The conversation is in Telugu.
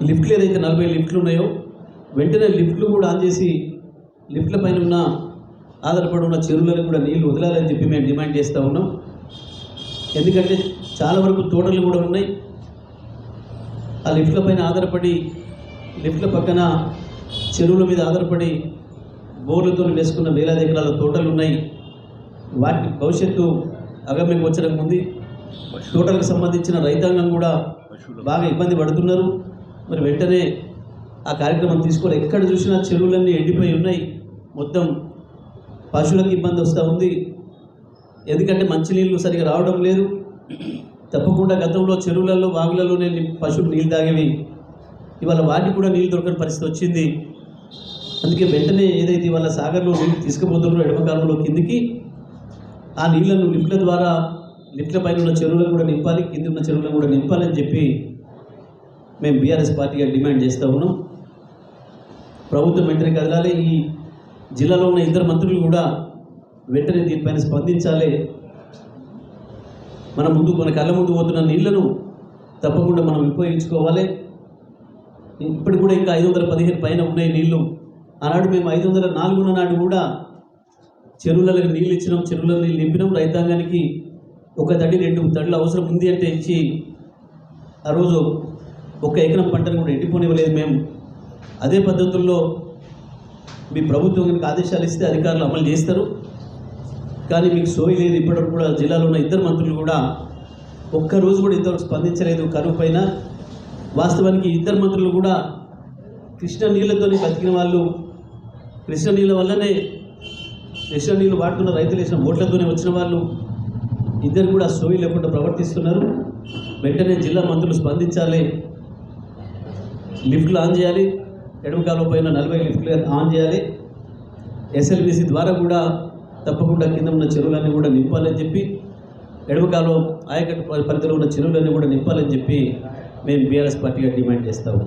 లిఫ్ట్లు ఏదైతే 40 లిఫ్ట్లు ఉన్నాయో వెంటనే లిఫ్ట్లు కూడా ఆన్ చేసి లిఫ్ట్ల పైన ఉన్న ఆధారపడి ఉన్న చెరువులను కూడా నీళ్లు వదలాలని చెప్పి మేము డిమాండ్ చేస్తూ ఉన్నాం. ఎందుకంటే చాలా వరకు తోటలు కూడా ఉన్నాయి. ఆ లిఫ్ట్ల పైన ఆధారపడి లిఫ్ట్ల పక్కన చెరువుల మీద ఆధారపడి బోర్లతో వేసుకున్న వేలాది ఎకరాల తోటలు ఉన్నాయి. వాటి భవిష్యత్తు అగమ్య గోచరంగా ఉంది. తోటలకు సంబంధించిన రైతాంగం కూడా బాగా ఇబ్బంది పడుతున్నారు. మరి వెంటనే ఆ కార్యక్రమం తీసుకోవాలి. ఎక్కడ చూసినా చెరువులన్నీ ఎండిపోయి ఉన్నాయి. మొత్తం పశువులకు ఇబ్బంది వస్తూ ఉంది. ఎందుకంటే మంచినీళ్ళు సరిగా రావడం లేదు. తప్పకుండా గతంలో చెరువులలో వాగులలోనే పశువులు నీళ్ళు తాగేవి. ఇవాళ వాటికి కూడా నీళ్ళు దొరకని పరిస్థితి వచ్చింది. అందుకే వెంటనే ఏదైతే ఇవాళ సాగర్లో నీళ్ళు తీసుకుపోతున్నారో ఎడమకాలంలో కిందికి ఆ నీళ్లను లిఫ్ట్ల ద్వారా లిఫ్ట్ల పైన ఉన్న చెరువులను కూడా నింపాలి, కింద ఉన్న చెరువులను కూడా నింపాలని చెప్పి మేము బీఆర్ఎస్ పార్టీగా డిమాండ్ చేస్తూ ఉన్నాం. ప్రభుత్వం వెంటనే కదలాలి. ఈ జిల్లాలో ఉన్న ఇద్దరు మంత్రులు కూడా వెంటనే దీనిపైన స్పందించాలి. మన కళ్ళ ముందు పోతున్న నీళ్లను తప్పకుండా మనం ఉపయోగించుకోవాలి. ఇప్పటికి కూడా ఇంకా 515 పైన ఉన్నాయి నీళ్లు. ఆనాడు మేము 504 నాడు కూడా చెరువులకు నీళ్ళు ఇచ్చినాం, చెరువుల నీళ్ళు నింపినాం. రైతాంగానికి ఒక తడి 2 తడులు అవసరం ఉంది అంటే ఇచ్చి ఆ రోజు 1 ఎకరం పంటను కూడా ఎండిపోనివ్వలేదు మేము. అదే పద్ధతుల్లో మీ ప్రభుత్వం కనుక ఆదేశాలు ఇస్తే అధికారులు అమలు చేస్తారు. కానీ మీకు సోయి లేదు. ఇప్పటివరకు కూడా జిల్లాలో ఉన్న ఇద్దరు మంత్రులు కూడా ఒక్కరోజు కూడా ఇంతవరకు స్పందించలేదు కరువు పైన. వాస్తవానికి ఇద్దరు మంత్రులు కూడా కృష్ణ నీళ్ళతో బతికిన వాళ్ళు, కృష్ణ నీళ్ళ వల్లనే కృష్ణ నీళ్ళు వాడుతున్న రైతులు వేసిన ఓట్లతోనే వచ్చిన వాళ్ళు. ఇద్దరు కూడా సోయి లేకుండా ప్రవర్తిస్తున్నారు. వెంటనే జిల్లా మంత్రులు స్పందించాలి. లిఫ్ట్లు ఆన్ చేయాలి. ఎడమకాలం పైన 40 లిఫ్ట్లు ఆన్ చేయాలి. ఎస్ఎల్బీసీ ద్వారా కూడా తప్పకుండా కింద ఉన్న చెరువులన్నీ కూడా నింపాలని చెప్పి, ఎడమకాలం ఆయకట్టు పరిధిలో ఉన్న చెరువులన్నీ కూడా నింపాలని చెప్పి మేము బీఆర్ఎస్ పార్టీగా డిమాండ్ చేస్తాము.